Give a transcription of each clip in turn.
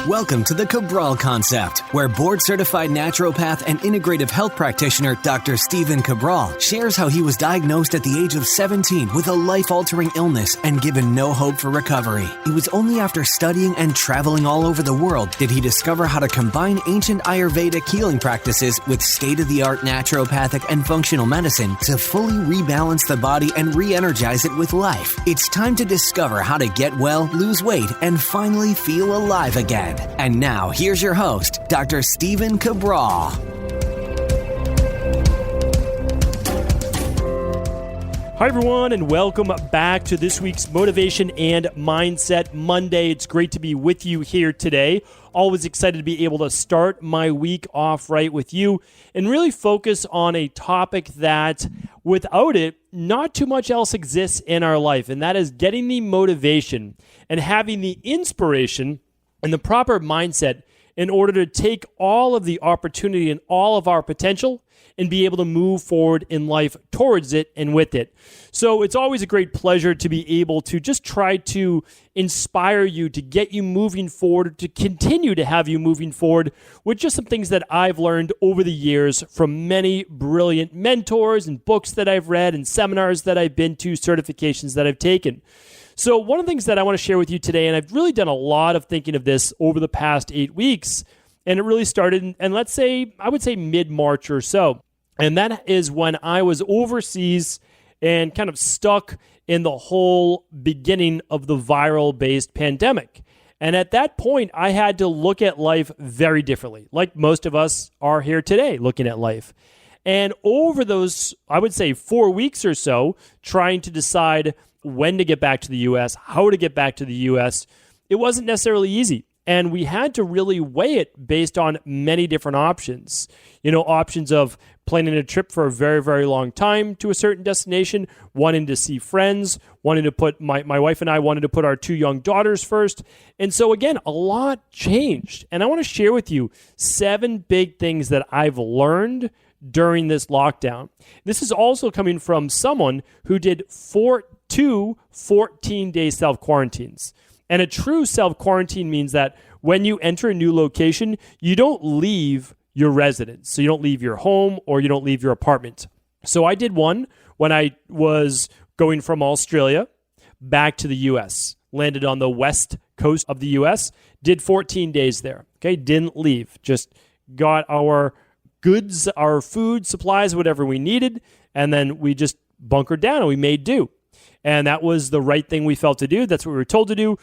Welcome to the Cabral Concept, where board-certified naturopath and integrative health practitioner Dr. Stephen Cabral shares how he was diagnosed at the age of 17 with a life-altering illness and given no hope for recovery. It was only after studying and traveling all over the world did he discover how to combine ancient Ayurvedic healing practices with state-of-the-art naturopathic and functional medicine to fully rebalance the body and re-energize it with life. It's time to discover how to get well, lose weight, and finally feel alive again. And now, here's your host, Dr. Stephen Cabral. Hi, everyone, and welcome back to this week's Motivation and Mindset Monday. It's great to be with you here today. Always excited to be able to start my week off right with you and really focus on a topic that, without it, not too much else exists in our life, and that is getting the motivation and having the inspiration and the proper mindset in order to take all of the opportunity and all of our potential and be able to move forward in life towards it and with it. So it's always a great pleasure to be able to just try to inspire you, to get you moving forward, to continue to have you moving forward with just some things that I've learned over the years from many brilliant mentors and books that I've read and seminars that I've been to, certifications that I've taken. So one of the things that I want to share with you today, and I've really done a lot of thinking of this over the past 8 weeks, and it really started in, let's say, I would say mid-March or so. And that is when I was overseas and kind of stuck in the whole beginning of the viral-based pandemic. And at that point, I had to look at life very differently, like most of us are here today looking at life. And over those, I would say 4 weeks or so, trying to decide when to get back to the U.S., how to get back to the U.S., it wasn't necessarily easy. And we had to really weigh it based on many different options. Options of planning a trip for a very, very long time to a certain destination, wanting to see friends, wanting to put, my wife and I wanted to put our 2 young daughters first. And so again, a lot changed. And I want to share with you 7 big things that I've learned during this lockdown. This is also coming from someone who did 2 14-day self-quarantines. And a true self-quarantine means that when you enter a new location, you don't leave your residence. So you don't leave your home or you don't leave your apartment. So I did one when I was going from Australia back to the U.S., landed on the west coast of the U.S., did 14 days there. Okay, didn't leave, just got our goods, our food, supplies, whatever we needed, and then we just bunkered down and we made do. And that was the right thing we felt to do. That's what we were told to do.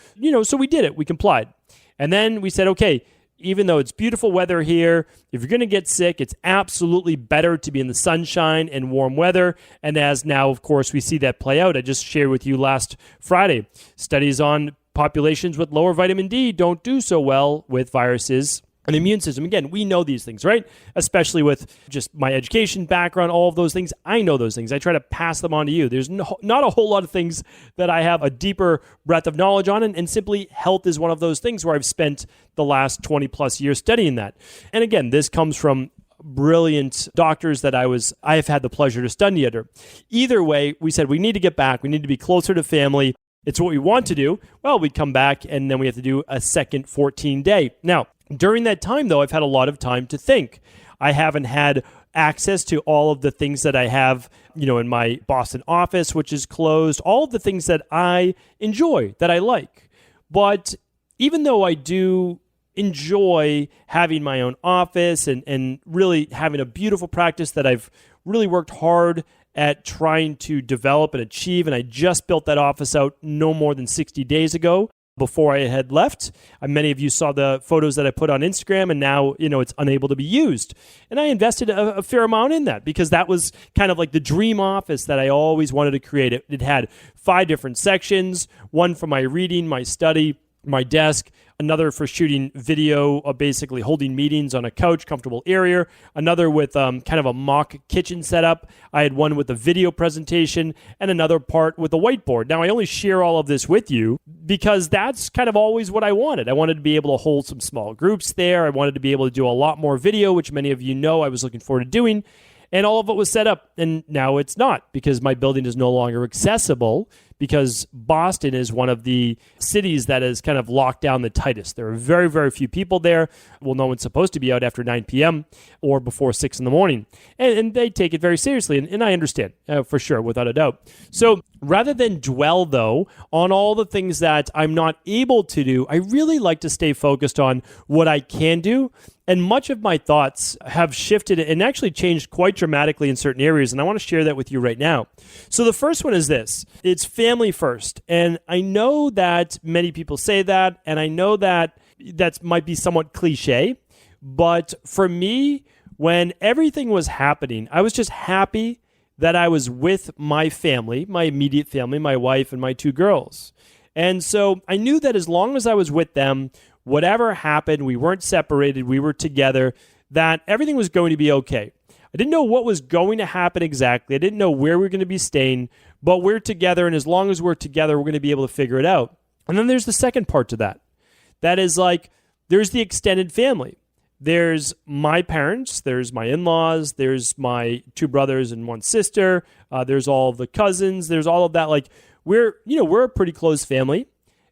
So we did it. We complied. And then we said, okay, even though it's beautiful weather here, if you're going to get sick, it's absolutely better to be in the sunshine and warm weather. And as now, of course, we see that play out. I just shared with you last Friday, studies on populations with lower vitamin D don't do so well with viruses. And the immune system, again, we know these things, right? Especially with just my education background, all of those things. I know those things. I try to pass them on to you. There's not a whole lot of things that I have a deeper breadth of knowledge on, and simply health is one of those things where I've spent the last 20 plus years studying that. And again, this comes from brilliant doctors that I have had the pleasure to study under. Either way, we said we need to get back. We need to be closer to family. It's what we want to do. Well, we come back, and then we have to do a second 14-day. Now, during that time, though, I've had a lot of time to think. I haven't had access to all of the things that I have, in my Boston office, which is closed, all of the things that I enjoy, that I like. But even though I do enjoy having my own office and really having a beautiful practice that I've really worked hard at trying to develop and achieve, and I just built that office out no more than 60 days ago, before I had left. Many of you saw the photos that I put on Instagram, and now, it's unable to be used. And I invested a fair amount in that because that was kind of like the dream office that I always wanted to create. It had 5 different sections, one for my reading, my study, my desk, another for shooting video, basically holding meetings on a couch, comfortable area, another with kind of a mock kitchen setup. I had one with a video presentation, and another part with a whiteboard. Now, I only share all of this with you because that's kind of always what I wanted. I wanted to be able to hold some small groups there. I wanted to be able to do a lot more video, which many of you know I was looking forward to doing. And all of it was set up, and now it's not because my building is no longer accessible because Boston is one of the cities that is kind of locked down the tightest. There are very, very few people there. Well, no one's supposed to be out after 9 p.m. or before 6 in the morning. And they take it very seriously. And I understand for sure, without a doubt. So rather than dwell, though, on all the things that I'm not able to do, I really like to stay focused on what I can do. And much of my thoughts have shifted and actually changed quite dramatically in certain areas. And I want to share that with you right now. So the first one is this. It's family first. And I know that many people say that. And I know that might be somewhat cliche. But for me, when everything was happening, I was just happy that I was with my family, my immediate family, my wife and my 2 girls. And so I knew that as long as I was with them, whatever happened, we weren't separated, we were together, that everything was going to be okay. I didn't know what was going to happen exactly. I didn't know where we were going to be staying, but we're together, and as long as we're together, we're going to be able to figure it out. And then there's the second part to that. That is like, there's the extended family. There's my parents, there's my in-laws, there's my 2 brothers and 1 sister, there's all of the cousins, there's all of that. Like, we're a pretty close family.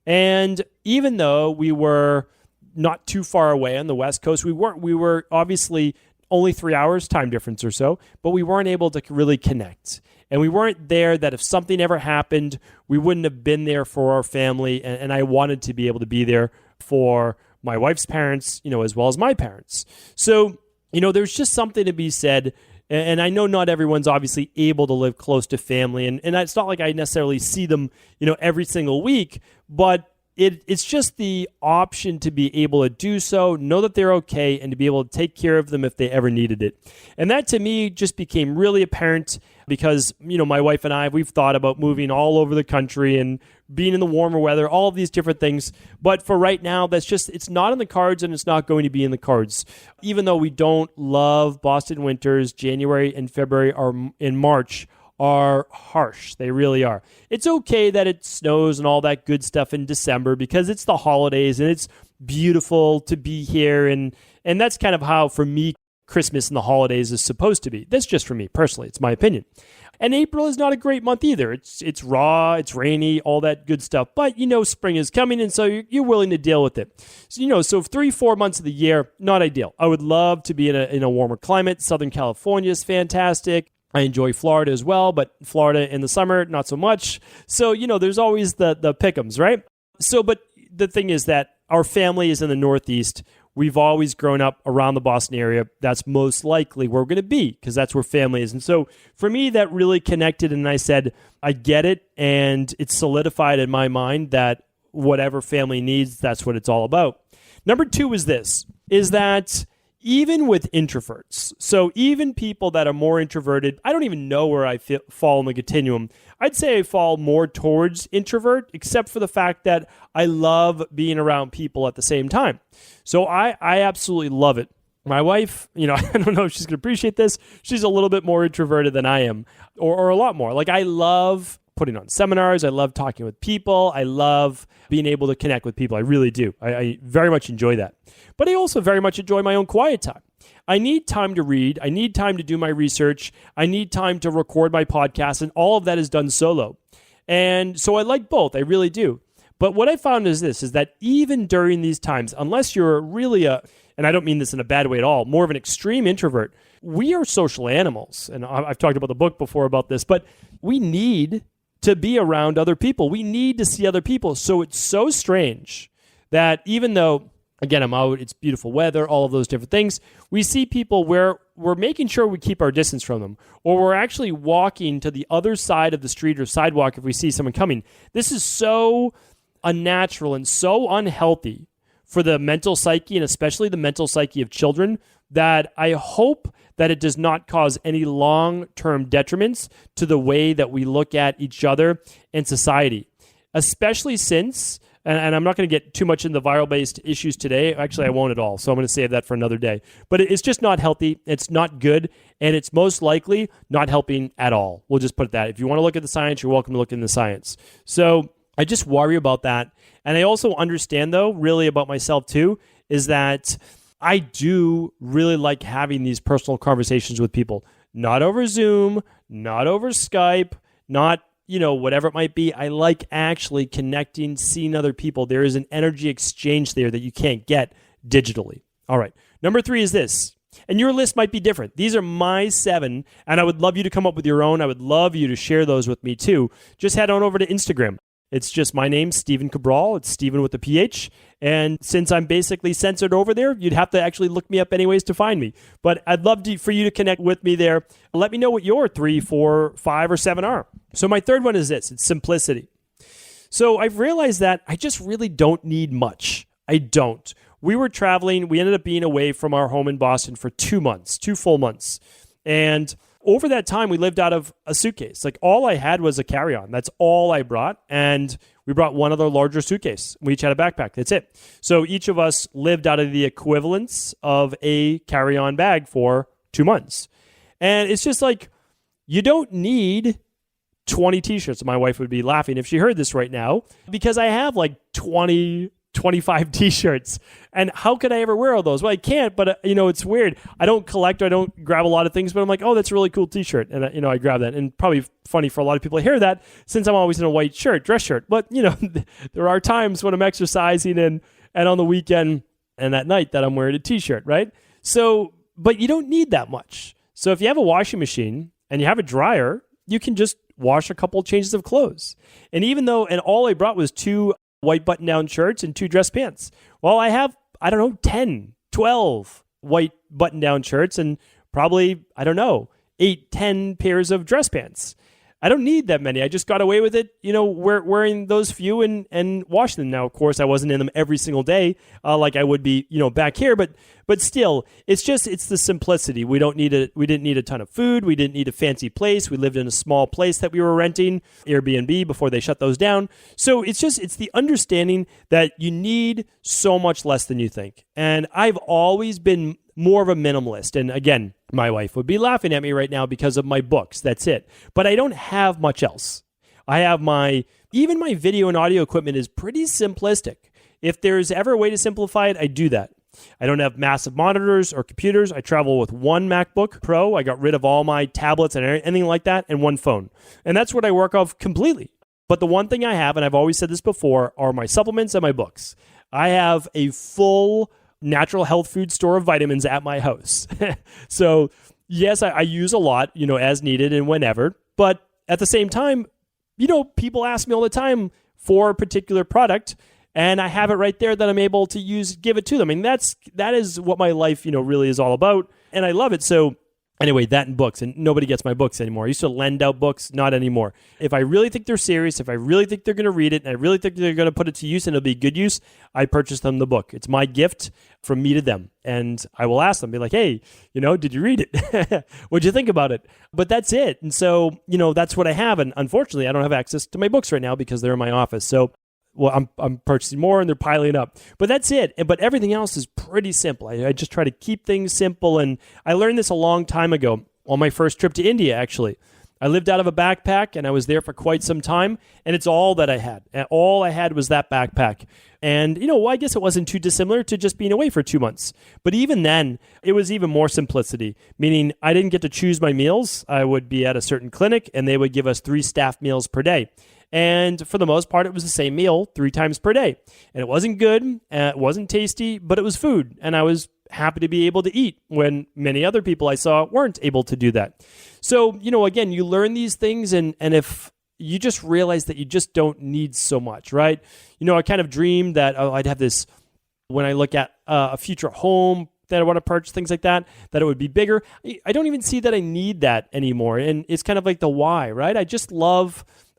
And even though we were not too far away on the West Coast, we were obviously only 3 hours time difference or so, but we weren't able to really connect. And we weren't there that if something ever happened, we wouldn't have been there for our family. And I wanted to be able to be there for my wife's parents, as well as my parents. So, there's just something to be said. And I know not everyone's obviously able to live close to family. And it's not like I necessarily see them, every single week, but it's just the option to be able to do so, know that they're okay, and to be able to take care of them if they ever needed it. And that to me just became really apparent because, my wife and I, we've thought about moving all over the country and being in the warmer weather, all of these different things. But for right now, it's not in the cards, and it's not going to be in the cards. Even though we don't love Boston winters, January and February and March are harsh. They really are. It's okay that it snows and all that good stuff in December because it's the holidays and it's beautiful to be here. And that's kind of how, for me, Christmas and the holidays is supposed to be. That's just for me personally. It's my opinion. And April is not a great month either. It's raw, it's rainy, all that good stuff. But spring is coming, and so you're willing to deal with it. So 3-4 months of the year, not ideal. I would love to be in a warmer climate. Southern California is fantastic. I enjoy Florida as well, but Florida in the summer, not so much. So, there's always the pick'ems, right? So, but the thing is that our family is in the Northeast. We've always grown up around the Boston area. That's most likely where we're going to be because that's where family is. And so for me, that really connected. And I said, I get it. And it's solidified in my mind that whatever family needs, that's what it's all about. Number 2 is that even with introverts, so even people that are more introverted, I don't even know where I fall in the continuum. I'd say I fall more towards introvert, except for the fact that I love being around people at the same time. So I absolutely love it. My wife, I don't know if she's going to appreciate this. She's a little bit more introverted than I am, or a lot more. Like, I love putting on seminars. I love talking with people. I love being able to connect with people. I really do. I very much enjoy that. But I also very much enjoy my own quiet time. I need time to read. I need time to do my research. I need time to record my podcast, and all of that is done solo. And so I like both. I really do. But what I found is that even during these times, unless you're really and I don't mean this in a bad way at all, more of an extreme introvert, we are social animals. And I've talked about the book before about this, but we need to be around other people. We need to see other people. So it's so strange that even though, again, I'm out, it's beautiful weather, all of those different things, we see people where we're making sure we keep our distance from them, or we're actually walking to the other side of the street or sidewalk if we see someone coming. This is so unnatural and so unhealthy for the mental psyche, and especially the mental psyche of children, that I hope that it does not cause any long-term detriments to the way that we look at each other and society, especially since, and I'm not going to get too much into viral-based issues today. Actually, I won't at all, so I'm going to save that for another day. But it's just not healthy, it's not good, and it's most likely not helping at all. We'll just put it that. If you want to look at the science, you're welcome to look in the science. So I just worry about that. And I also understand, though, really about myself too, is that I do really like having these personal conversations with people. Not over Zoom, not over Skype, not whatever it might be. I like actually connecting, seeing other people. There is an energy exchange there that you can't get digitally. All right. Number 3 is this. And your list might be different. These are my 7, and I would love you to come up with your own. I would love you to share those with me too. Just head on over to Instagram. It's just my name, Stephen Cabral. It's Stephen with a PH. And since I'm basically censored over there, you'd have to actually look me up anyways to find me. But I'd love for you to connect with me there. Let me know what your 3, 4, 5, or 7 are. So my third one is this. It's simplicity. So I've realized that I just really don't need much. I don't. We were traveling. We ended up being away from our home in Boston for 2 months, 2 full months. And over that time, we lived out of a suitcase. Like all I had was a carry-on. That's all I brought. And we brought one other larger suitcase. We each had a backpack. That's it. So each of us lived out of the equivalence of a carry-on bag for 2 months. And it's just like, you don't need 20 t-shirts. My wife would be laughing if she heard this right now, because I have like 25 t-shirts. And how could I ever wear all those? Well, I can't, but it's weird. I don't collect, I don't grab a lot of things, but I'm like, oh, that's a really cool t-shirt. And I grab that. And probably funny for a lot of people to hear that, since I'm always in a white shirt, dress shirt. But there are times when I'm exercising and on the weekend and at night that I'm wearing a t-shirt, right? So, but you don't need that much. So if you have a washing machine and you have a dryer, you can just wash a couple changes of clothes. And and all I brought was 2 white button-down shirts and 2 dress pants. Well, I have, 10, 12 white button-down shirts and probably, 8, 10 pairs of dress pants. I don't need that many. I just got away with it, wearing those few and washing them. Now, of course, I wasn't in them every single day like I would be, back here. But still, it's the simplicity. We didn't need a ton of food. We didn't need a fancy place. We lived in a small place that we were renting, Airbnb, before they shut those down. So it's the understanding that you need so much less than you think. And I've always been more of a minimalist. And again, my wife would be laughing at me right now because of my books. That's it. But I don't have much else. I have even my video and audio equipment is pretty simplistic. If there's ever a way to simplify it, I do that. I don't have massive monitors or computers. I travel with one MacBook Pro. I got rid of all my tablets and anything like that, and one phone. And that's what I work off completely. But the one thing I have, and I've always said this before, are my supplements and my books. I have a full natural health food store of vitamins at my house. So yes, I use a lot, as needed and whenever. But at the same time, people ask me all the time for a particular product, and I have it right there that I'm able to give it to them. I mean, that is what my life, really is all about. And I love it. So anyway, that and books, and nobody gets my books anymore. I used to lend out books, not anymore. If I really think they're serious, if I really think they're going to read it, and I really think they're going to put it to use and it'll be good use, I purchase them the book. It's my gift from me to them. And I will ask them, be like, hey, did you read it? What'd you think about it? But that's it. And so, that's what I have. And unfortunately, I don't have access to my books right now because they're in my office. So I'm purchasing more and they're piling up. But that's it. But everything else is pretty simple. I just try to keep things simple. And I learned this a long time ago on my first trip to India, actually. I lived out of a backpack and I was there for quite some time. And it's all that I had. And all I had was that backpack. And, I guess it wasn't too dissimilar to just being away for 2 months. But even then, it was even more simplicity, meaning I didn't get to choose my meals. I would be at a certain clinic and they would give us 3 staff meals per day. And for the most part, it was the same meal 3 times per day. And it wasn't good, it wasn't tasty, but it was food. And I was happy to be able to eat when many other people I saw weren't able to do that. So, again, you learn these things, and if you just realize that you just don't need so much, right? I kind of dreamed that I'd have this, when I look at a future home that I want to purchase, things like that it would be bigger. I don't even see that I need that anymore. And it's kind of like the why, right?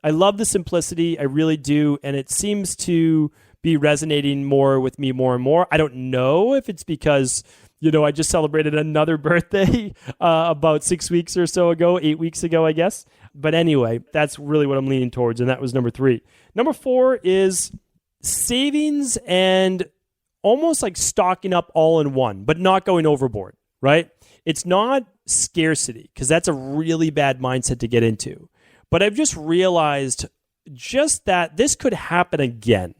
I love the simplicity. I really do. And it seems to be resonating more with me more and more. I don't know if it's because, I just celebrated another birthday about 6 weeks or so ago, 8 weeks ago, I guess. But anyway, that's really what I'm leaning towards. And that was number 3. Number 4 is savings and almost like stocking up all in one, but not going overboard, right? It's not scarcity, because that's a really bad mindset to get into. But I've just realized that this could happen again.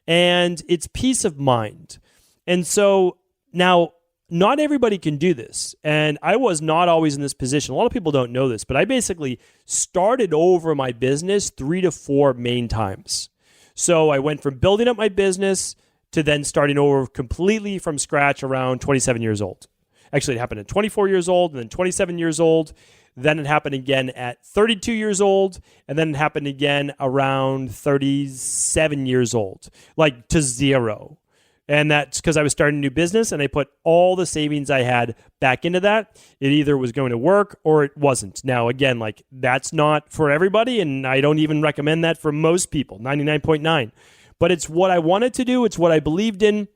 And it's peace of mind. And so now not everybody can do this. And I was not always in this position. A lot of people don't know this, but I basically started over my business 3 to 4 main times. So I went from building up my business to then starting over completely from scratch around 27 years old. Actually, it happened at 24 years old and then 27 years old. Then it happened again at 32 years old. And then it happened again around 37 years old, like to zero. And that's because I was starting a new business and I put all the savings I had back into that. It either was going to work or it wasn't. Now, again, like that's not for everybody. And I don't even recommend that for most people, 99.9. But it's what I wanted to do. It's what I believed in.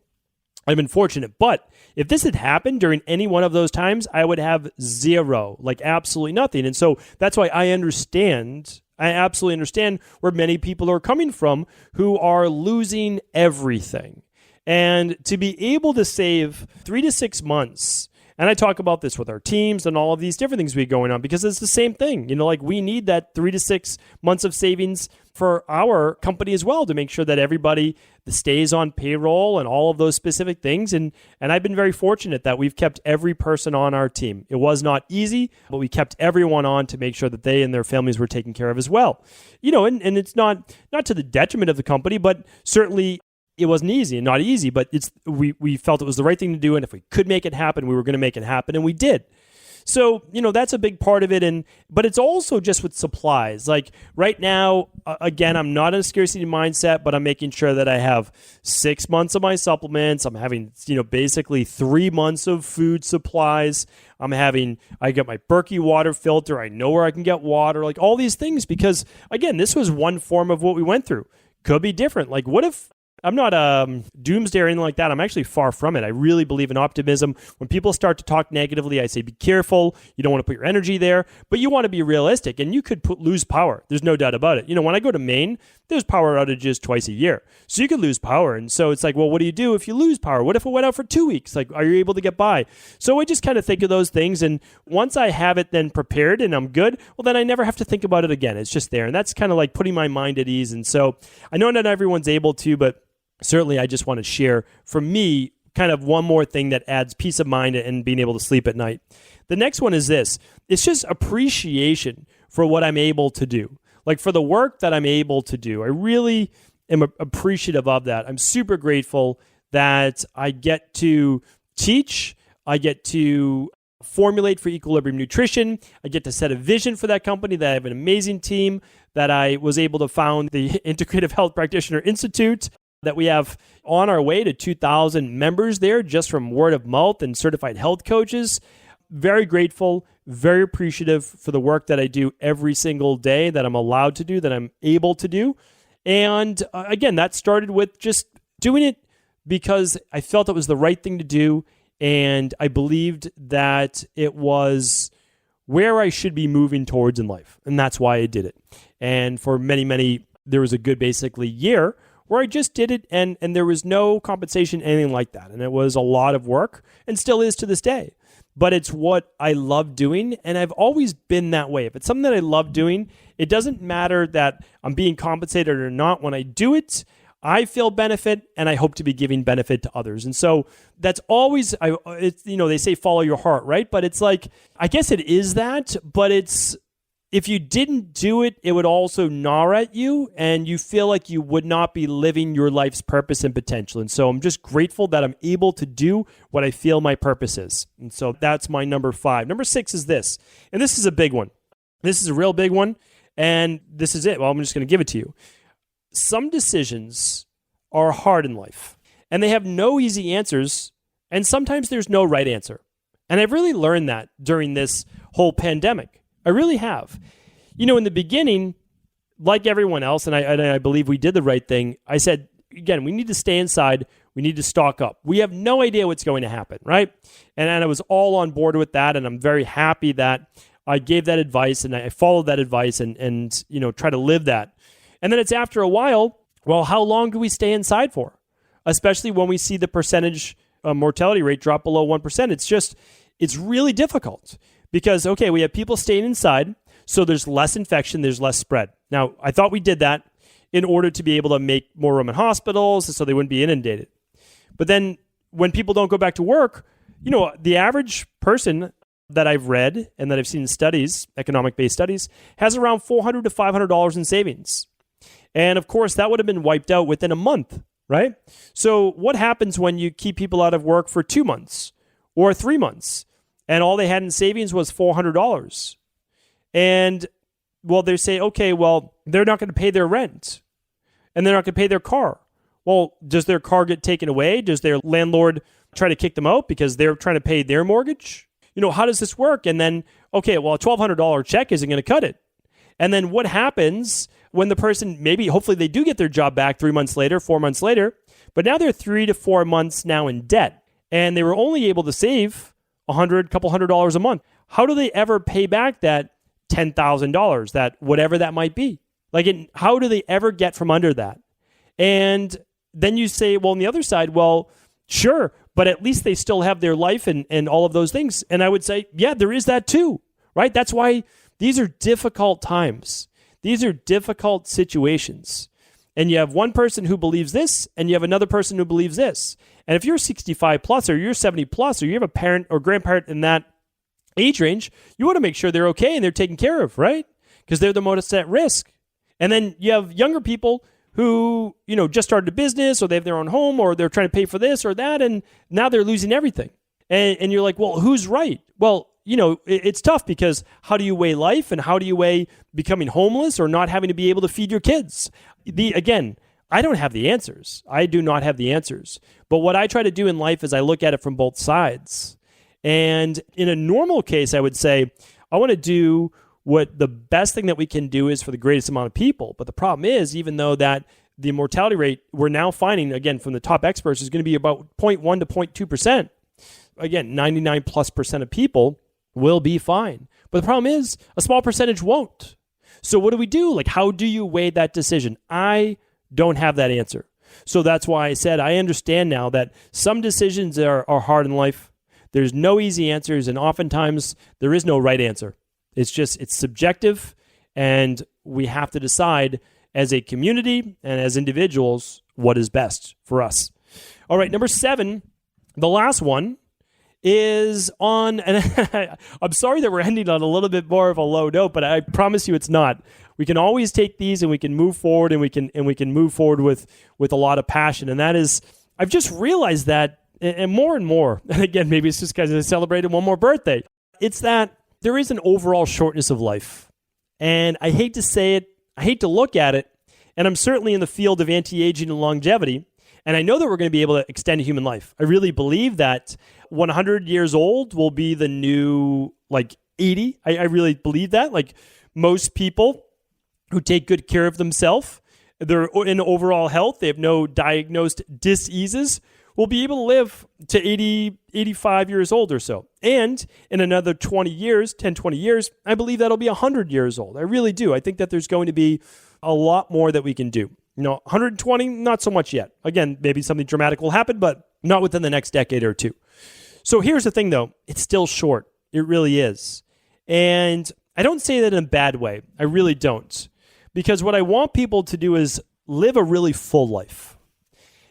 I've been fortunate. But if this had happened during any one of those times, I would have zero, like absolutely nothing. And so that's why I absolutely understand where many people are coming from who are losing everything. And to be able to save 3 to 6 months, and I talk about this with our teams and all of these different things we have going on because it's the same thing. Like we need that 3 to 6 months of savings for our company as well to make sure that everybody stays on payroll and all of those specific things. And I've been very fortunate that we've kept every person on our team. It was not easy, but we kept everyone on to make sure that they and their families were taken care of as well. And it's not to the detriment of the company, but certainly it wasn't easy and not easy, but we felt it was the right thing to do. And if we could make it happen, we were going to make it happen. And we did. So, that's a big part of it. But it's also just with supplies. Like right now, again, I'm not in a scarcity mindset, but I'm making sure that I have 6 months of my supplements. I'm having, basically 3 months of food supplies. I got my Berkey water filter. I know where I can get water, like all these things, because again, this was one form of what we went through. Could be different. Like what if I'm not doomsday or anything like that. I'm actually far from it. I really believe in optimism. When people start to talk negatively, I say, be careful. You don't want to put your energy there, but you want to be realistic, and you could lose power. There's no doubt about it. When I go to Maine, there's power outages twice a year. So you could lose power. And so it's like, well, what do you do if you lose power? What if it went out for 2 weeks? Like, are you able to get by? So I just kind of think of those things. And once I have it then prepared and I'm good, well, then I never have to think about it again. It's just there. And that's kind of like putting my mind at ease. And so I know not everyone's able to, but certainly I just want to share, for me, kind of one more thing that adds peace of mind and being able to sleep at night. The next one is this. It's just appreciation for what I'm able to do. Like for the work that I'm able to do. I really am appreciative of that. I'm super grateful that I get to teach. I get to formulate for Equilibrium Nutrition. I get to set a vision for that company, that I have an amazing team, that I was able to found the Integrative Health Practitioner Institute, that we have on our way to 2,000 members there just from word of mouth and certified health coaches. Very grateful, very appreciative for the work that I do every single day, that I'm allowed to do, that I'm able to do. And again, that started with just doing it because I felt it was the right thing to do. And I believed that it was where I should be moving towards in life. And that's why I did it. And for many, there was a good basically year where I just did it and there was no compensation, anything like that. And it was a lot of work and still is to this day. But it's what I love doing, and I've always been that way. If it's something that I love doing, it doesn't matter that I'm being compensated or not. When I do it, I feel benefit, and I hope to be giving benefit to others. And so that's always, they say follow your heart, right? But it's like, I guess it is that, but it's, if you didn't do it, it would also gnaw at you, and you feel like you would not be living your life's purpose and potential. And so I'm just grateful that I'm able to do what I feel my purpose is. And so that's my number 5. Number 6 is this, and this is a big one. This is a real big one, and this is it. Well, I'm just going to give it to you. Some decisions are hard in life, and they have no easy answers, and sometimes there's no right answer. And I've really learned that during this whole pandemic. I really have. In the beginning, like everyone else, and I believe we did the right thing, I said, again, we need to stay inside. We need to stock up. We have no idea what's going to happen, right? And I was all on board with that, and I'm very happy that I gave that advice, and I followed that advice and try to live that. And then it's after a while, well, how long do we stay inside for? Especially when we see the percentage mortality rate drop below 1%. It's really difficult. Because, okay, we have people staying inside, so there's less infection, there's less spread. Now, I thought we did that in order to be able to make more room in hospitals so they wouldn't be inundated. But then when people don't go back to work, The average person that I've read and that I've seen in studies, economic-based studies, has around $400 to $500 in savings. And of course, that would have been wiped out within a month, right? So what happens when you keep people out of work for 2 months or 3 months and all they had in savings was $400? And, well, they say, okay, well, they're not going to pay their rent and they're not going to pay their car. Well, does their car get taken away? Does their landlord try to kick them out because they're trying to pay their mortgage? How does this work? And then, okay, well, a $1,200 check isn't going to cut it. And then what happens when the person, hopefully they do get their job back 3 months later, 4 months later, but now they're 3 to 4 months now in debt and they were only able to save couple $100 a month. How do they ever pay back that $10,000, that whatever that might be? How do they ever get from under that? And then you say, well, on the other side, well, sure, but at least they still have their life and all of those things. And I would say, yeah, there is that too, right? That's why these are difficult times. These are difficult situations. And you have one person who believes this, and you have another person who believes this. And if you're 65 plus, or you're 70 plus, or you have a parent or grandparent in that age range, you want to make sure they're okay and they're taken care of, right? Because they're the most at risk. And then you have younger people who, just started a business or they have their own home or they're trying to pay for this or that, and now they're losing everything. And you're like, well, who's right? Well, it's tough because how do you weigh life and how do you weigh becoming homeless or not having to be able to feed your kids? Again, I don't have the answers. I do not have the answers. But what I try to do in life is I look at it from both sides. And in a normal case, I would say, I want to do what the best thing that we can do is for the greatest amount of people. But the problem is, even though that the mortality rate we're now finding, again, from the top experts, is going to be about 0.1 to 0.2%. Again, 99+% of people will be fine. But the problem is, a small percentage won't. So what do we do? How do you weigh that decision? I don't have that answer. So that's why I said I understand now that some decisions are hard in life. There's no easy answers, and oftentimes there is no right answer. It's subjective, and we have to decide as a community and as individuals what is best for us. All right, number 7, the last one is on, and I'm sorry that we're ending on a little bit more of a low note, but I promise you it's not. We can always take these and we can move forward, and we can move forward with a lot of passion. And that is, I've just realized that, and more, and again, maybe it's just because I celebrated one more birthday. It's that there is an overall shortness of life. And I hate to say it, I hate to look at it, and I'm certainly in the field of anti-aging and longevity, and I know that we're going to be able to extend human life. I really believe that 100 years old will be the new 80. I really believe that. Most people who take good care of themselves, they're in overall health, they have no diagnosed diseases, will be able to live to 80, 85 years old or so. And in another 20 years, I believe that'll be 100 years old. I really do. I think that there's going to be a lot more that we can do. 120, not so much yet. Again, maybe something dramatic will happen, but not within the next decade or two. So here's the thing, though. It's still short. It really is. And I don't say that in a bad way. I really don't. Because what I want people to do is live a really full life.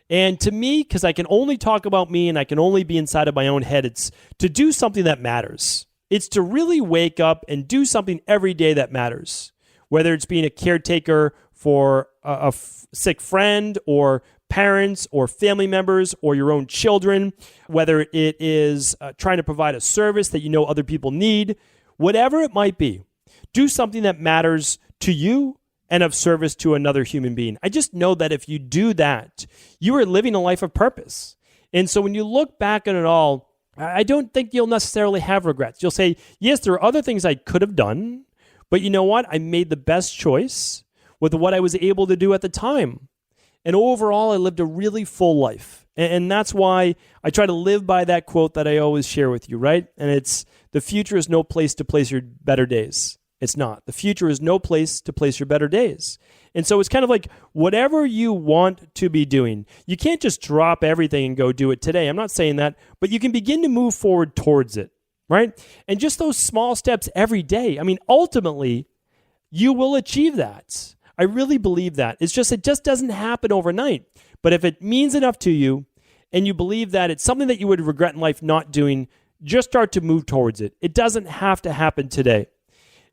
And to me, because I can only talk about me and I can only be inside of my own head, it's to do something that matters. It's to really wake up and do something every day that matters. Whether it's being a caretaker for a sick friend or parents or family members or your own children, whether it is trying to provide a service that you know other people need, whatever it might be, do something that matters to you and of service to another human being. I just know that if you do that, you are living a life of purpose. And so when you look back on it all, I don't think you'll necessarily have regrets. You'll say, yes, there are other things I could have done, but you know what? I made the best choice with what I was able to do at the time. And overall, I lived a really full life. And that's why I try to live by that quote that I always share with you, right? And it's, the future is no place to place your better days. It's not. The future is no place to place your better days. And so it's kind of like whatever you want to be doing. You can't just drop everything and go do it today. I'm not saying that, but you can begin to move forward towards it, right? And just those small steps every day. I mean, ultimately, you will achieve that. I really believe that. It just doesn't happen overnight. But if it means enough to you and you believe that it's something that you would regret in life not doing, just start to move towards it. It doesn't have to happen today.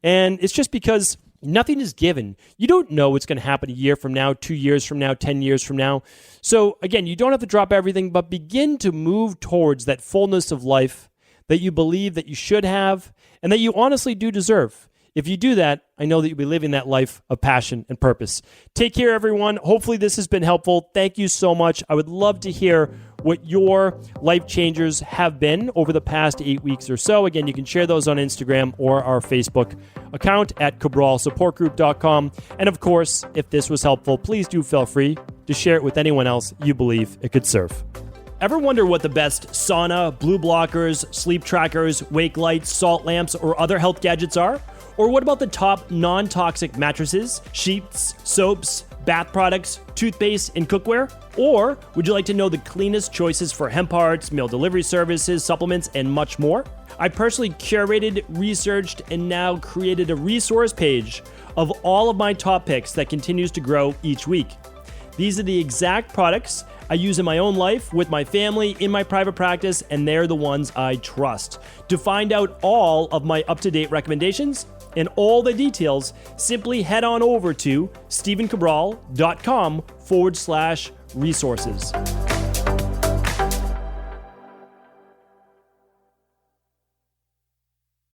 And it's just because nothing is given. You don't know what's going to happen a year from now, 2 years from now, 10 years from now. So again, you don't have to drop everything, but begin to move towards that fullness of life that you believe that you should have and that you honestly do deserve. If you do that, I know that you'll be living that life of passion and purpose. Take care, everyone. Hopefully this has been helpful. Thank you so much. I would love to hear what your life changers have been over the past 8 weeks or so. Again, you can share those on Instagram or our Facebook account at cabralsupportgroup.com. And of course, if this was helpful, please do feel free to share it with anyone else you believe it could serve. Ever wonder what the best sauna, blue blockers, sleep trackers, wake lights, salt lamps, or other health gadgets are? Or what about the top non-toxic mattresses, sheets, soaps, bath products, toothpaste, and cookware? Or would you like to know the cleanest choices for hemp parts, meal delivery services, supplements, and much more? I personally curated, researched, and now created a resource page of all of my top picks that continues to grow each week. These are the exact products I use in my own life, with my family, in my private practice, and they're the ones I trust. To find out all of my up-to-date recommendations and all the details, simply head on over to stephencabral.com/resources.